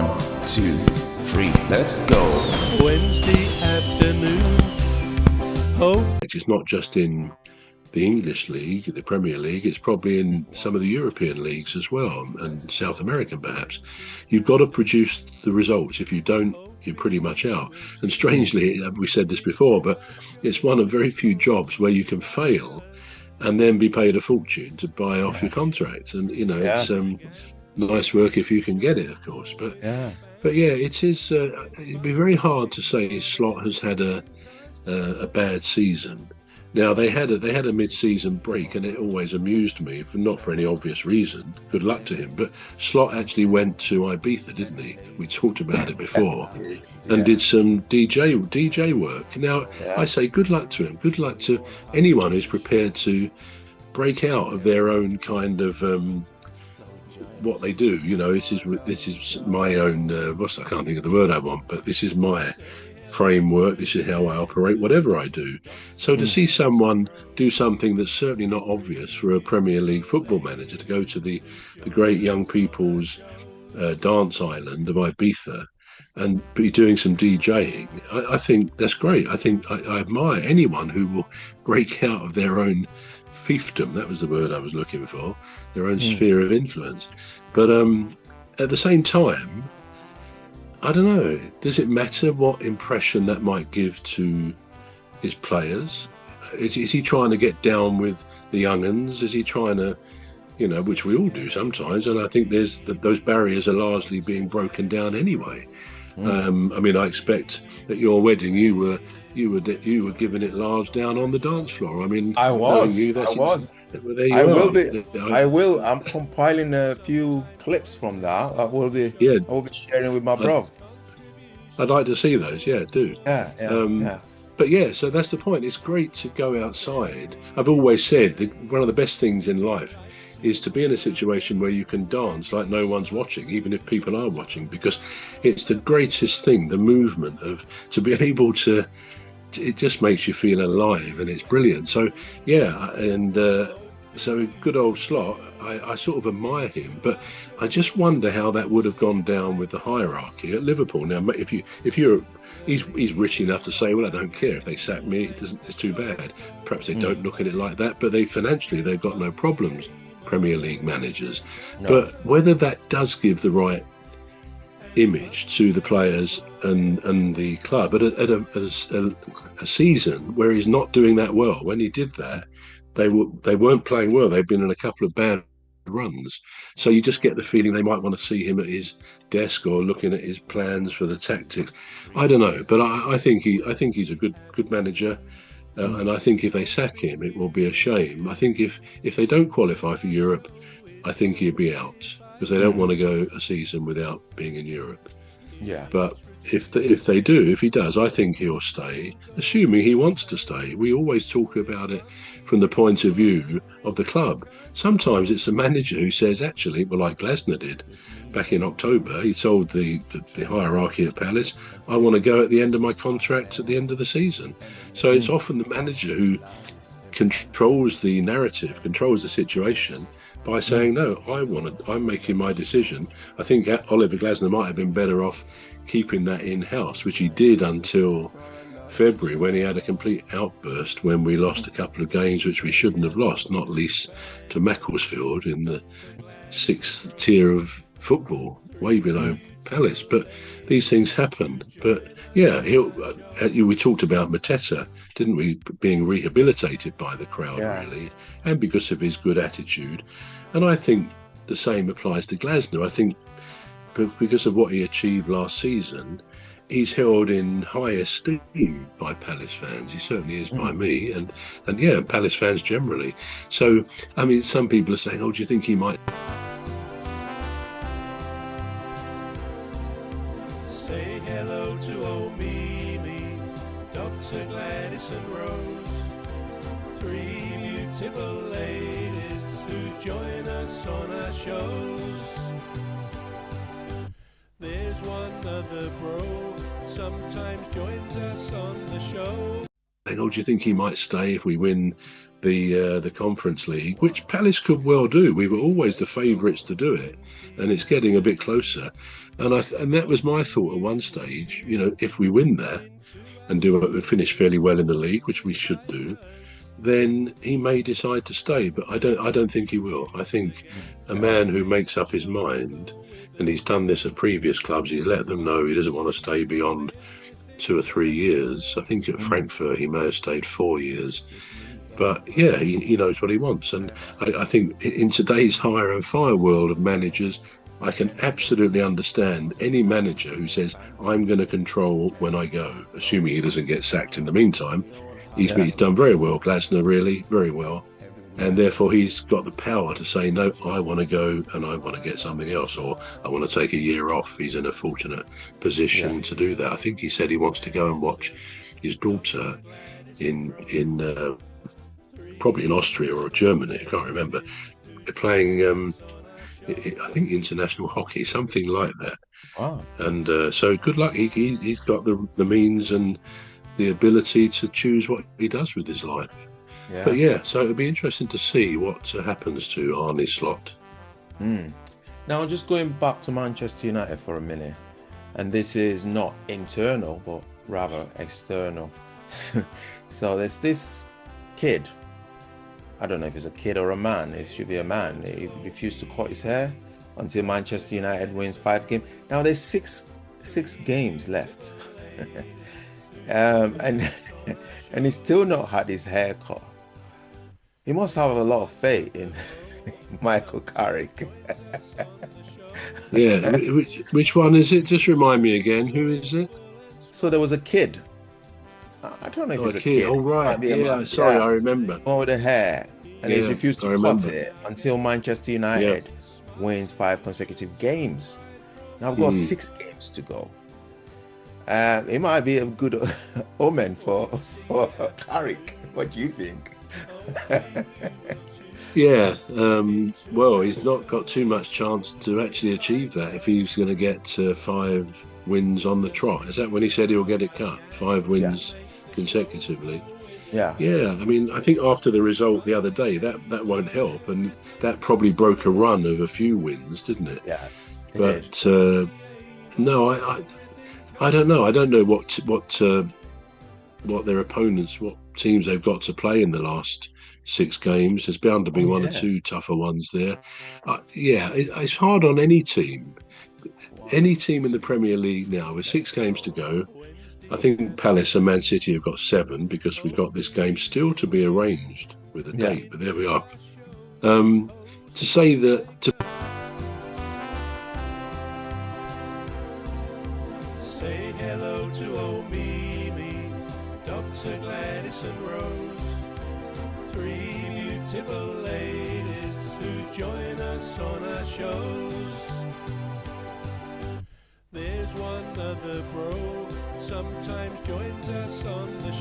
1, 2, 3, let's go. Wednesday afternoon. Oh. It's not just in the English league, the Premier League, it's probably in some of the European leagues as well, and South American perhaps. You've got to produce the results. If you don't, you're pretty much out. And strangely, we said this before, but it's one of very few jobs where you can fail and then be paid a fortune to buy off your contract. And, you know, it's nice work if you can get it, of course. But yeah, it is. It'd be very hard to say Slot has had a bad season. Now they had a mid-season break, and it always amused me, not for any obvious reason. Good luck to him. But Slot actually went to Ibiza, didn't he? We talked about it before, and did some DJ work. Now I say good luck to him. Good luck to anyone who's prepared to break out of their own kind of what they do. You know, this is my own. I can't think of the word I want, but this is my framework. This is how I operate, whatever I do. So to see someone do something that's certainly not obvious for a Premier League football manager, to go to the great young people's dance island of Ibiza and be doing some DJing, I think that's great. I think I admire anyone who will break out of their own fiefdom. That was the word I was looking for. Their own sphere of influence. But at the same time, I don't know, does it matter what impression that might give to his players? Is he trying to get down with the young uns? Is he trying to, you know, which we all do sometimes, and I think those barriers are largely being broken down anyway. I mean, I expect at your wedding you were giving it large down on the dance floor. I mean, I was. Well, there you I are. will be. I will. I'm compiling a few clips from that. I will be sharing with my bro. I'd like to see those. Yeah, do. Yeah. But yeah, so that's the point. It's great to go outside. I've always said that one of the best things in life is to be in a situation where you can dance like no one's watching, even if people are watching, because it's the greatest thing, the movement of to be able to, it just makes you feel alive, and it's brilliant. So yeah, and so good old Slot, I sort of admire him, but I just wonder how that would have gone down with the hierarchy at Liverpool. Now, he's rich enough to say, well, I don't care if they sack me, it's too bad. Perhaps they don't look at it like that, but financially they've got no problems, Premier League managers. No. But whether that does give the right image to the players and the club at a season where he's not doing that well. When he did that, they weren't playing well. They've been in a couple of bad runs, so you just get the feeling they might want to see him at his desk or looking at his plans for the tactics. I don't know, but I think he's a good manager, and I think if they sack him, it will be a shame. I think if they don't qualify for Europe, I think he'd be out, because they don't want to go a season without being in Europe. Yeah. But if he does, I think he'll stay, assuming he wants to stay. We always talk about it from the point of view of the club. Sometimes it's the manager who says, actually, well, like Glasner did back in October, he told the hierarchy at Palace, I want to go at the end of my contract at the end of the season. So it's often the manager who controls the narrative, controls the situation, by saying, no, I'm making my decision. I think Oliver Glasner might have been better off keeping that in-house, which he did until February, when he had a complete outburst when we lost a couple of games which we shouldn't have lost, not least to Macclesfield in the 6th tier of football, way below Palace. But these things happen. But yeah, we talked about Mateta, didn't we, being rehabilitated by the crowd, really, and because of his good attitude. And I think the same applies to Glasner. I think because of what he achieved last season, he's held in high esteem by Palace fans. He certainly is by me, and Palace fans generally. So, I mean, some people are saying, oh, do you think he might... Say hello to old Mimi, Dr. Gladys and Rose, 3 beautiful ladies who join us on our shows. There's one other bro, sometimes joins us on the show. oh, do you think he might stay if we win the Conference League? Which Palace could well do. We were always the favourites to do it, and it's getting a bit closer. And that was my thought at one stage. If we win that and finish fairly well in the league, which we should do, then he may decide to stay. But I don't think he will. I think a man who makes up his mind, and he's done this at previous clubs, he's let them know he doesn't want to stay beyond 2 or 3 years. I think at Frankfurt he may have stayed 4 years. But yeah, he knows what he wants. And I think in today's hire and fire world of managers, I can absolutely understand any manager who says, I'm going to control when I go, assuming he doesn't get sacked in the meantime. He's done very well, Glasner, really, very well. And therefore he's got the power to say, no, I want to go and I want to get something else, or I want to take a year off. He's in a fortunate position to do that. I think he said he wants to go and watch his daughter in probably in Austria or Germany, I can't remember, playing I think international hockey, something like that. Wow. And so good luck. He's got the means and the ability to choose what he does with his life. Yeah. But yeah, so it'll be interesting to see what happens to Arne Slot. Now, just going back to Manchester United for a minute, and this is not internal, but rather external. So there's this kid. I don't know if it's a kid or a man. It should be a man. He refused to cut his hair until Manchester United wins 5 games. Now there's six games left, and he's still not had his hair cut. He must have a lot of faith in Michael Carrick. Yeah, which one is it? Just remind me again. Who is it? So there was a kid. I don't know if it's a kid. Oh, right. Yeah, sorry, I remember. With the hair. And he's refused to cut it until Manchester United wins 5 consecutive games. Now we've got 6 games to go. It might be a good omen for Carrick. What do you think? Yeah, well, he's not got too much chance to actually achieve that if he's going to get 5 wins on the trot. Is that when he said he'll get it cut? 5 wins consecutively. Yeah. I mean, I think after the result the other day, that won't help, and that probably broke a run of a few wins, didn't it? Yes. But no, I don't know. I don't know what their opponents, what teams they've got to play in the last 6 games. There's bound to be one or two tougher ones there. It's hard on any team. Any team in the Premier League now with 6 games to go. I think Palace and Man City have got 7 because we've got this game still to be arranged with a date. But there we are. To say that. Say hello to old Mimi, Dr. Gladys and Rose, 3 beautiful ladies who join us on our shows. There's one other bro, sometimes joins us on the show.